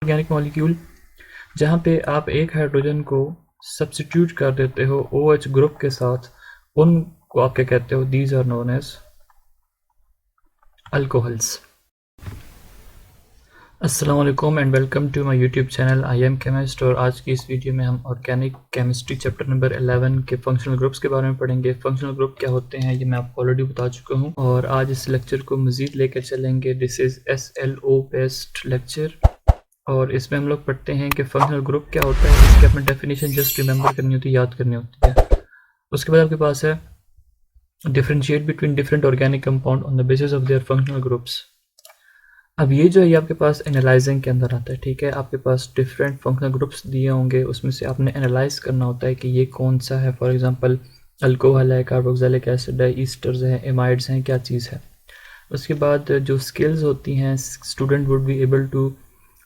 Organic molecule जहाँ पे आप एक हाइड्रोजन को सब्स्टिट्यूट कर देते हो OH ग्रुप के साथ, उनको आप क्या कहते हो? These are known as alcohols. अस्सलाम वालेकुम and welcome to my YouTube channel I am chemist. और आज की इस वीडियो में हम ऑर्गेनिक केमिस्ट्री चैप्टर नंबर 11 के फंक्शनल ग्रुप्स के बारे में पढ़ेंगे। फंक्शनल ग्रुप क्या होते हैं ये मैं आपको ऑलरेडी बता चुका हूँ और आज इस लेक्चर को मज़ीद लेकर चलेंगे। This is SLO based lecture और इसमें हम लोग पढ़ते हैं कि फंक्शनल ग्रुप क्या होता है। इसकी अपनी डेफिनेशन जस्ट रिमेंबर करनी होती है, याद करनी होती है। उसके बाद आपके पास है differentiate between different organic compound on the basis of their functional groups. अब ये जो है आपके पास एनालाइजिंग के अंदर आता है, ठीक है। आपके पास डिफरेंट फंक्शनल ग्रुप्स दिए होंगे, उसमें से आपने एनालाइज करना होता है कि ये कौन सा है। फॉर एग्जांपल अल्कोहल है, कार्बोक्सिलिक एसिड है, ईस्टर्स हैं, एमाइड्स हैं, क्या चीज़ है। उसके बाद जो स्किल्स होती हैं, student would be able to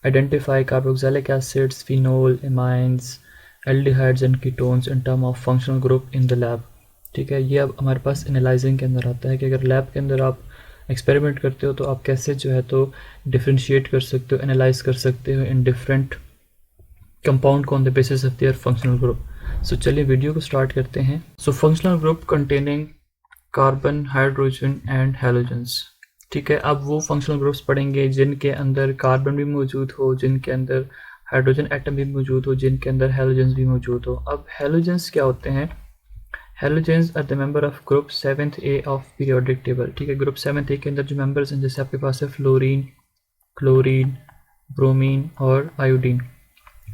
identify carboxylic acids, phenol, amines, aldehydes and ketones in term of functional group in the lab, ठीक है। ये अब हमारे पास एनालाइजिंग के अंदर आता है कि अगर लैब के अंदर आप एक्सपेरिमेंट करते हो तो आप कैसे जो है तो डिफरेंशिएट कर सकते हो, एनालाइज कर सकते हो इन डिफरेंट कंपाउंड को on the basis of their functional group. So चलिए वीडियो को स्टार्ट करते हैं। So functional group containing carbon, hydrogen and halogens, ठीक है। अब वो फंक्शनल ग्रुप्स पढ़ेंगे जिनके अंदर कार्बन भी मौजूद हो, जिनके अंदर हाइड्रोजन एटम भी मौजूद हो, जिनके अंदर हैलोजेंस भी मौजूद हो। अब हैलोजेंस क्या होते हैं? Halogens are the member of group 7th A of periodic table, ठीक है। ग्रुप 7th A के अंदर जो मेंबर्स हैं, जैसे आपके पास है फ्लोरीन, क्लोरीन, ब्रोमीन और आयोडीन,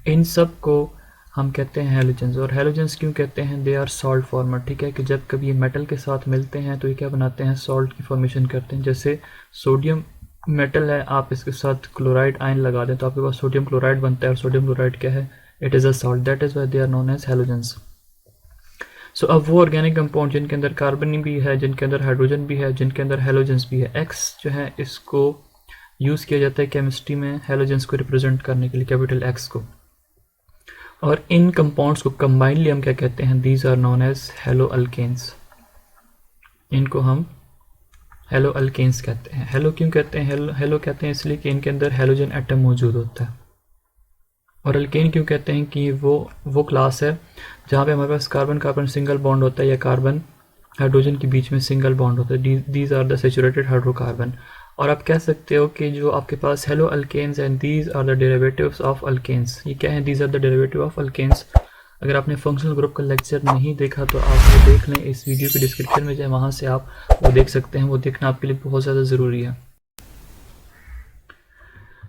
इन सब को हम कहते हैं हैलोजेंस। और हैलोजेंस क्यों कहते हैं? दे आर सॉल्ट फॉर्मर, ठीक है। कि जब कभी ये मेटल के साथ मिलते हैं तो ये क्या बनाते हैं? सॉल्ट की फॉर्मेशन करते हैं। जैसे सोडियम मेटल है, आप इसके साथ क्लोराइड आयन लगा दें तो आपके पास सोडियम क्लोराइड बनता है। और सोडियम क्लोराइड क्या है? It is a salt, that is why they are known as halogens. So अब वो ऑर्गेनिक कंपाउंड जिनके अंदर कार्बन भी है, जिनके अंदर हाइड्रोजन भी है, जिनके अंदर हैलोजेंस भी है, एक्स जो है इसको यूज़ किया जाता है केमिस्ट्री में हैलोजेंस को रिप्रेजेंट करने के लिए, कैपिटल एक्स को। और इन कंपाउंड्स को कंबाइनली हम क्या कहते हैं? These are known as haloalkanes. इनको हम हेलो अल्केन्स कहते हैं। हेलो क्यों कहते हैं? हेलो कहते हैं इसलिए कि इनके अंदर हैलोजन एटम मौजूद होता है। और अल्केन क्यों कहते हैं? कि वो क्लास है जहाँ पे हमारे पास कार्बन कार्बन सिंगल बॉन्ड होता है या कार्बन हाइड्रोजन के बीच में सिंगल बॉन्ड होता है। These are the saturated hydrocarbon. और आप कह सकते हो कि जो आपके पास haloalkanes and these are the derivatives of alkanes. ये क्या है? These are the derivative of alkanes. अगर आपने फंक्शनल ग्रुप का लेक्चर नहीं देखा तो आप वो देख लें, इस वीडियो के डिस्क्रिप्शन में जाए, वहाँ से आप वो देख सकते हैं। वो देखना आपके लिए बहुत ज़्यादा ज़रूरी है।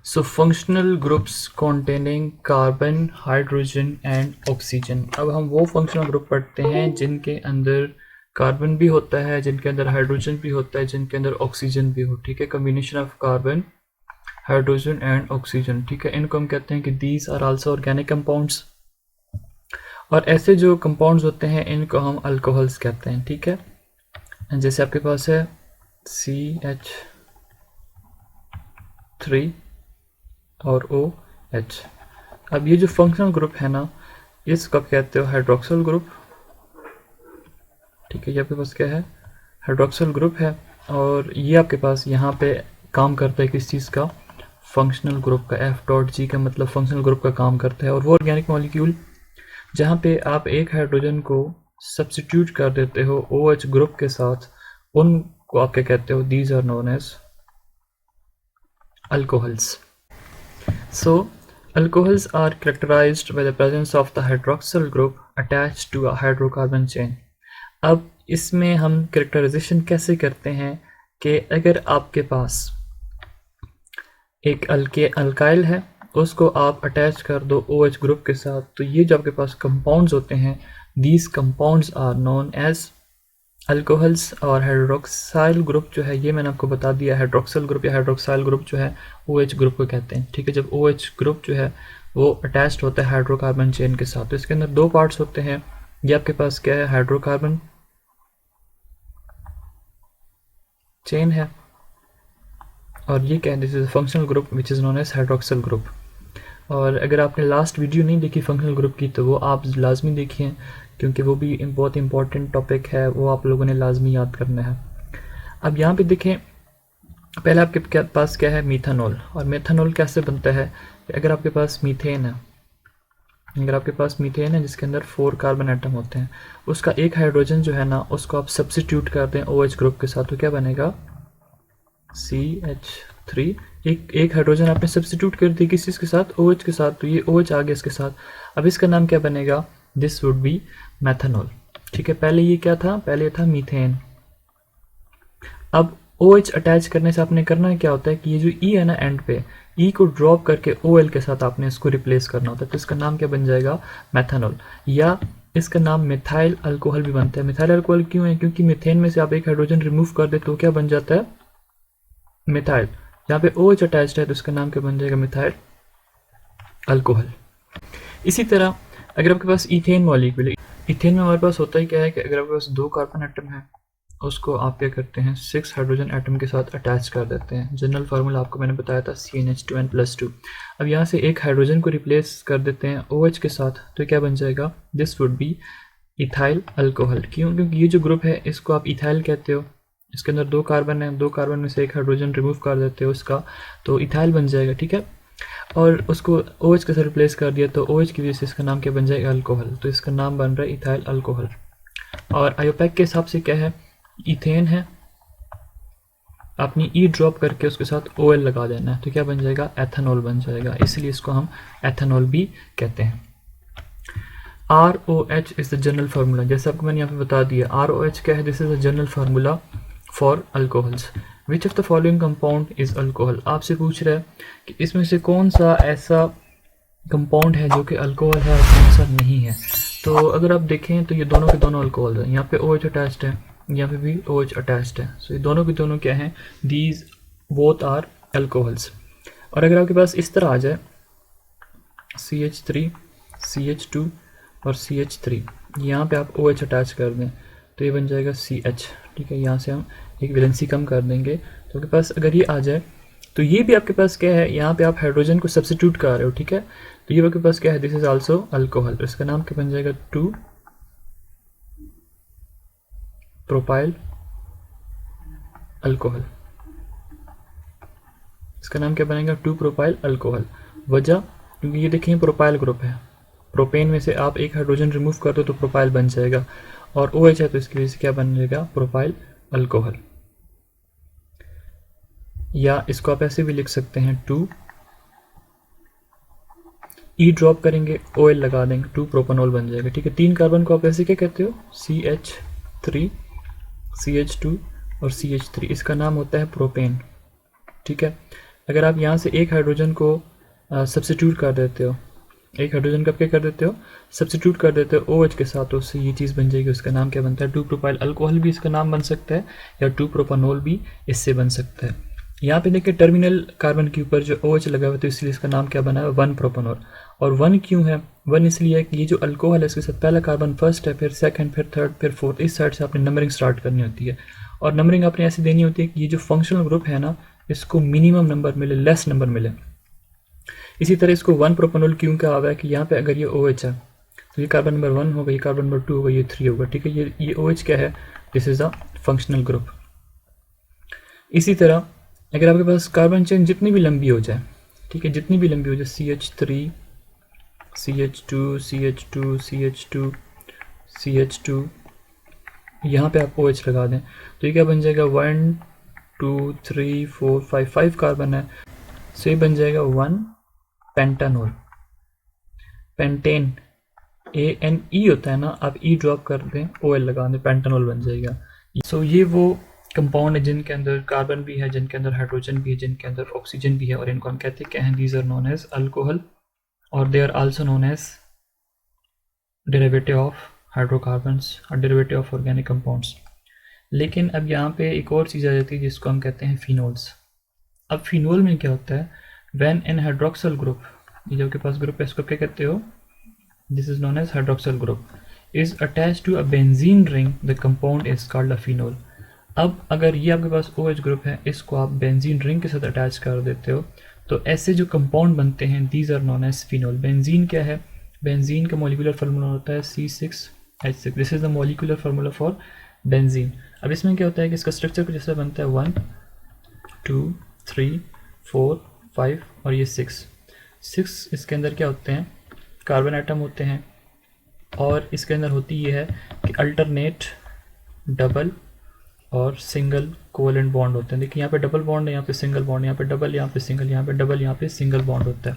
So functional groups containing carbon, hydrogen and oxygen। अब हम वो functional group पढ़ते हैं जिनके अंदर कार्बन भी होता है, जिनके अंदर हाइड्रोजन भी होता है, जिनके अंदर ऑक्सीजन भी हो, ठीक है। Combination of carbon, hydrogen and oxygen, ठीक है। इनको हम कहते हैं कि these are also organic compounds. और ऐसे जो कंपाउंड्स होते हैं इनको हम अल्कोहल्स कहते हैं, ठीक है। जैसे आपके पास है CH3 और OH। अब ये जो फंक्शनल ग्रुप है ना, इसको आप कहते हो हाइड्रोक्सिल ग्रुप, ठीक है। ये आपके पास क्या है? हाइड्रोक्सिल ग्रुप है। और ये आपके पास यहाँ पे काम करता है किस चीज़ का? फंक्शनल ग्रुप का। F.G का मतलब फंक्शनल ग्रुप का काम करता है। और वो ऑर्गेनिक मॉलिक्यूल जहाँ पे आप एक हाइड्रोजन को सब्स्टिट्यूट कर देते हो OH ग्रुप के साथ, उनको आप क्या कहते हो? These are known as alcohols. So, alcohols are characterized by the presence of the hydroxyl group attached to a hydrocarbon chain। अब इसमें हम कैरेक्टराइजेशन कैसे करते हैं कि अगर आपके पास एक अल्काइल है, उसको आप अटैच कर दो OH ग्रुप के साथ, तो ये जो आपके पास कंपाउंड्स होते हैं, these compounds are known as alcohols. और हाइड्रोक्साइल ग्रुप जो है, ये मैंने आपको बता दिया, हाइड्रोक्सिल ग्रुप या हाइड्रोक्साइल ग्रुप जो है OH ग्रुप को कहते हैं, ठीक है। जब OH ग्रुप जो है वो अटैच्ड होता है हाइड्रोकार्बन चेन के साथ, तो इसके अंदर दो पार्ट्स होते हैं। ये आपके पास क्या है? हाइड्रोकार्बन चेन है। और ये क्या है? This is functional group which is known as hydroxyl group. और अगर आपने लास्ट वीडियो नहीं देखी फंक्शनल ग्रुप की तो वो आप लाजमी देखिए, क्योंकि वो भी बहुत इंपॉर्टेंट टॉपिक है, वो आप लोगों ने लाजमी याद करना है। अब यहाँ पे देखें, पहले आपके पास क्या है? मीथानॉल। और मीथानॉल कैसे बनता है? अगर आपके पास मीथेन है, अगर आपके पास मीथेन है जिसके अंदर 4 कार्बन एटम होते हैं, उसका एक हाइड्रोजन जो है ना उसको आप सब्स्टिट्यूट कर दें OH ग्रुप के साथ, तो क्या बनेगा CH3। एक हाइड्रोजन आपने सब्स्टिट्यूट कर दी किस चीज़ के साथ, OH के साथ, तो ये OH आ गया इसके साथ। अब इसका नाम क्या बनेगा, दिस वुड बी मैथनॉल। ठीक है, पहले ये क्या था, पहले था मीथेन। अब OH अटैच करने से आपने करना क्या होता है कि ये जो E है ना एंड पे, E को ड्रॉप करके OL के साथ आपने इसको रिप्लेस करना होता है, तो इसका नाम क्या बन जाएगा, मैथनॉल। या इसका नाम मिथाइल अल्कोहल भी बनता है। मिथाइल अल्कोहल क्यों है, क्योंकि मीथेन में से आप एक हाइड्रोजन रिमूव कर दे तो क्या बन जाता है, मिथाइल। यहाँ पे OH अटैच्ड है तो इसका नाम क्या बन जाएगा, मिथाइल अल्कोहल। इसी तरह अगर आपके पास इथेन मॉलिक्यूल है, इथेन में हमारे पास होता ही क्या है कि अगर आपके पास 2 कार्बन एटम है उसको आप क्या करते हैं 6 हाइड्रोजन एटम के साथ अटैच कर देते हैं। जनरल फार्मूला आपको मैंने बताया था CnH2n+2। अब यहाँ से एक हाइड्रोजन को रिप्लेस कर देते हैं OH के साथ, तो क्या बन जाएगा, this would be ethyl alcohol. क्यों, क्योंकि ये जो ग्रुप है इसको आप इथाइल कहते हो, इसके अंदर 2 कार्बन है, 2 कार्बन में से एक हाइड्रोजन रिमूव कर देते हो उसका, तो इथाइल बन जाएगा। ठीक है, और उसको OH के साथ रिप्लेस कर दिया तो OH की वजह से इसका नाम क्या बन जाएगा, अल्कोहल। तो इसका नाम बन रहा है इथाइल अल्कोहल। और आयोपैक के हिसाब से क्या है, इथेन है, अपनी E ड्रॉप करके उसके साथ OL लगा देना है, तो क्या बन जाएगा, एथेनॉल बन जाएगा। इसलिए इसको हम एथेनॉल भी कहते हैं। ROH is the general formula, जैसे आपको मैंने यहाँ पे बता दिया ROH क्या है, this is the general formula for alcohols. Which of the following compound is alcohol. आपसे पूछ रहा है कि इसमें से कौन सा ऐसा कंपाउंड है जो कि अल्कोहल है और कौन सा नहीं है। तो अगर आप देखें तो ये दोनों के दोनों अल्कोहल है, यहाँ पे OH अटैच्ड है, यहाँ पे भी OH अटैच्ड है, सो ये दोनों के दोनों क्या हैं, दीज बोथ आर अल्कोहल्स। और अगर आपके पास इस तरह आ जाए CH3 CH2 और CH3, यहाँ पे आप OH अटैच कर दें तो ये बन जाएगा CH। ठीक है, यहाँ से हम एक वैलेंसी कम कर देंगे, तो आपके पास अगर ये आ जाए तो ये भी आपके पास क्या है, यहाँ पे आप हाइड्रोजन को सब्स्टिट्यूट कर रहे हो। ठीक है, तो ये आपके पास क्या है, दिस इज आल्सो अल्कोहल। इसका नाम क्या बन जाएगा, 2 प्रोपाइल अल्कोहल। इसका नाम क्या बनेगा, 2 प्रोपाइल अल्कोहल। वजह, क्योंकि ये देखिए प्रोपाइल ग्रुप है, प्रोपेन में से आप एक हाइड्रोजन रिमूव कर दो तो प्रोपाइल बन जाएगा, और OH है तो इसकी वजह से क्या बन जाएगा, प्रोपाइल अल्कोहल। या इसको आप ऐसे भी लिख सकते हैं 2 E ड्रॉप करेंगे OL लगा देंगे, 2 प्रोपेनॉल बन जाएगा। ठीक है, 3 कार्बन को आप ऐसे क्या कहते हो, CH3 CH2 और CH3, इसका नाम होता है प्रोपेन। ठीक है, अगर आप यहाँ से एक हाइड्रोजन को सब्स्टिट्यूट कर देते हो, एक हाइड्रोजन का क्या कर देते हो, सब्स्टिट्यूट कर देते हो OH के साथ, तो उससे ये चीज़ बन जाएगी, उसका नाम क्या बनता है, 2 प्रोपाइल अल्कोहल भी इसका नाम बन सकता है, या 2 प्रोपानोल भी इससे बन सकता है। यहाँ पे देखिए टर्मिनल कार्बन के ऊपर जो OH लगा हुआ है तो इसलिए इसका नाम क्या बना है, 1 प्रोपानोल। और 1 क्यों है, 1 इसलिए है कि ये जो अल्कोहल है इसके साथ पहला कार्बन फर्स्ट है, फिर सेकंड, फिर थर्ड, फिर फोर्थ, इस साइड से आपने नंबरिंग स्टार्ट करनी होती है। और नंबरिंग आपने ऐसे देनी होती है कि ये जो फंक्शनल ग्रुप है ना इसको मिनिमम नंबर मिले, लेस नंबर मिले। इसी तरह इसको 1 प्रोपानोल क्यों कहा हुआ है कि यहाँ पे अगर ये OH है तो ये कार्बन नंबर 1 होगा, ये कार्बन नंबर 2 होगा, ये 3 होगा। ठीक है, ये OH क्या है, this is a functional group. इसी तरह अगर आपके पास कार्बन चेन जितनी भी लंबी हो जाए, ठीक है, जितनी भी लंबी हो जाए, CH3 CH2 CH2 CH2 CH2, यहाँ पे आप OH लगा दें तो ये क्या बन जाएगा, 1 2 3 4 5 कार्बन है, सो ये बन जाएगा 1 पेंटानोल। पेंटेन ANE होता है ना, आप E ड्रॉप कर दें OL लगा दें, पेंटानोल बन जाएगा। सो ये वो कंपाउंड है जिनके अंदर कार्बन भी है, जिनके अंदर हाइड्रोजन भी है, जिनके अंदर ऑक्सीजन भी है, और इनको हम कहते हैं क्या हैं, these are known as alcohol, और they are also known as derivative of hydrocarbons और डेरिवेटिव ऑफ ऑर्गेनिक कंपाउंड्स। लेकिन अब यहाँ पे एक और चीज़ आ जाती है जिसको हम कहते हैं फिनोल्स। अब फिनोल में क्या होता है, व्हेन एन हाइड्रोक्सल ग्रुप, ये जो के पास ग्रुप है इसको क्या कहते हो, this is known as hydroxyl group, is attach to a benzene ring, the compound is called a phenol. अब अगर ये आपके पास OH ग्रुप है, इसको आप बेंजीन रिंग के साथ अटैच कर देते हो तो ऐसे जो कंपाउंड बनते हैं these are known as phenol. Benzene क्या है, बेंजीन का मॉलिक्यूलर फार्मूला होता है C6H6, this is the molecular formula for benzene. अब इसमें क्या होता है कि इसका स्ट्रक्चर कुछ ऐसा बनता है 1 2 3 4 5 और ये 6। 6 इसके अंदर क्या होते हैं, कार्बन एटम होते हैं, और इसके अंदर होती ये है कि अल्टरनेट डबल और सिंगल कोवेलेंट बॉन्ड होते हैं। देखिए यहाँ पे डबल बॉन्ड है, यहाँ पे सिंगल बॉन्ड, यहाँ पे डबल, यहाँ पे सिंगल, यहाँ पे डबल, यहाँ पे सिंगल बॉन्ड होता है।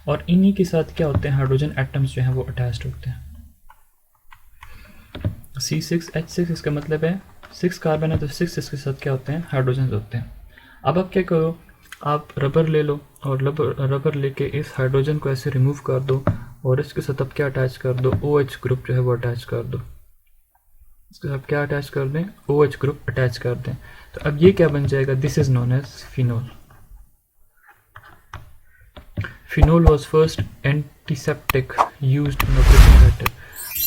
और इन्हीं के साथ क्या होते हैं, हाइड्रोजन एटम्स जो हैं वो अटैच्ड होते हैं। C6H6 इसका मतलब है 6 कार्बन है तो 6 इसके साथ क्या होते हैं, हाइड्रोजन होते हैं। अब आप क्या करो, आप रबर ले लो और रबर लेके इस हाइड्रोजन को ऐसे रिमूव कर दो और इसके साथ अब क्या अटैच कर दो, OH ग्रुप जो है वो अटैच कर दो। इसके साथ क्या अटैच कर दें, OH ग्रुप अटैच कर दें। तो अब ये क्या बन जाएगा, this is known as phenol. Phenol was first antiseptic used in operation theatre.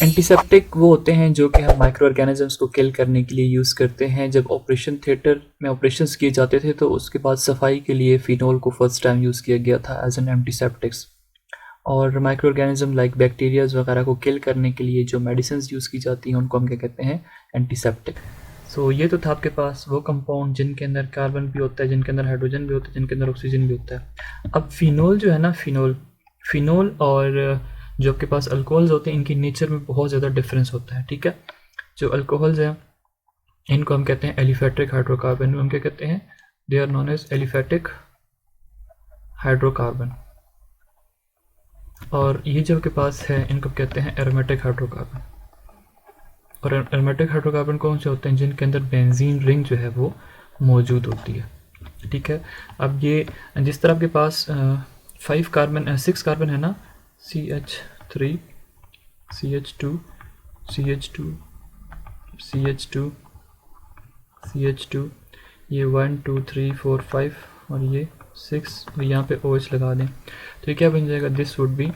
Antiseptic वो होते हैं जो कि हम माइक्रो ऑर्गेनिजम्स को किल करने के लिए यूज़ करते हैं। जब ऑपरेशन थिएटर में ऑपरेशंस किए जाते थे तो उसके बाद सफाई के लिए फिनोल को फर्स्ट टाइम यूज़ किया गया था एज एन एंटीसेप्टिक्स। और माइक्रो ऑर्गेनिज्म लाइक बैक्टीरियाज वगैरह को किल करने के लिए जो मेडिसिन यूज़ की जाती हैं उनको हम क्या कहते हैं, एंटीसेप्टिक। सो ये तो था आपके पास वो कंपाउंड जिनके अंदर कार्बन भी होता है, जिनके अंदर हाइड्रोजन भी होता है, जिनके अंदर ऑक्सीजन भी होता है। अब फिनोल जो है ना, फिनोल और जो आपके पास अल्कोहल्स होते हैं इनकी नेचर में बहुत ज़्यादा डिफरेंस होता है। ठीक है, जो अल्कोहल्स हैं इनको हम कहते हैं एलिफेटिक हाइड्रोकार्बन। हम क्या कहते हैं, they are known as aliphatic hydrocarbon. और ये जो आपके पास है इनको कहते हैं एरोमेटिक हाइड्रोकार्बन। और एरोमेटिक हाइड्रोकार्बन कौन से होते हैं, जिनके अंदर बेंजीन रिंग जो है वो मौजूद होती है। ठीक है, अब ये जिस तरह आपके पास 6 कार्बन है ना, CH3 CH2 CH2 CH2 CH2, ये 1 2 3 4 5 और ये 6, यहाँ पे OH लगा दें तो ये क्या बन जाएगा, दिस वुड बी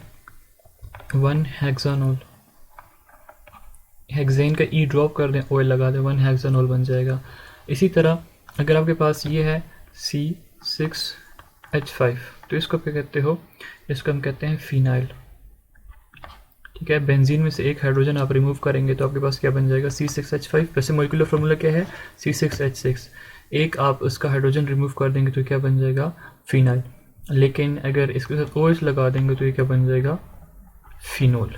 1 हेक्सानोल। हेक्सेन का E ड्रॉप कर दें, OH लगा दें, 1 हेक्सानोल बन जाएगा। इसी तरह अगर आपके पास ये है C6H5 तो इसको क्या कहते हो, इसको हम कहते हैं फिनाइल। ठीक है, बेंजीन में से एक हाइड्रोजन आप रिमूव करेंगे तो आपके पास क्या बन जाएगा, C6H5। वैसे मॉलिक्यूलर फार्मूला क्या है, C6H6। एक आप उसका हाइड्रोजन रिमूव कर देंगे तो क्या बन जाएगा, फिनाइल। लेकिन अगर इसके साथ OH लगा देंगे तो ये क्या बन जाएगा, फिनोल।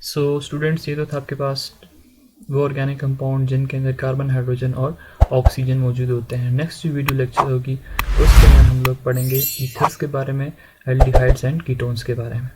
सो स्टूडेंट्स, ये तो था आपके पास वो ऑर्गेनिक कंपाउंड जिनके अंदर कार्बन, हाइड्रोजन और ऑक्सीजन मौजूद होते हैं। नेक्स्ट जो वीडियो लेक्चर होगी उसके अंदर हम लोग पढ़ेंगे ईथर्स के बारे में, एल्डिहाइड्स एंड कीटोन्स के बारे में।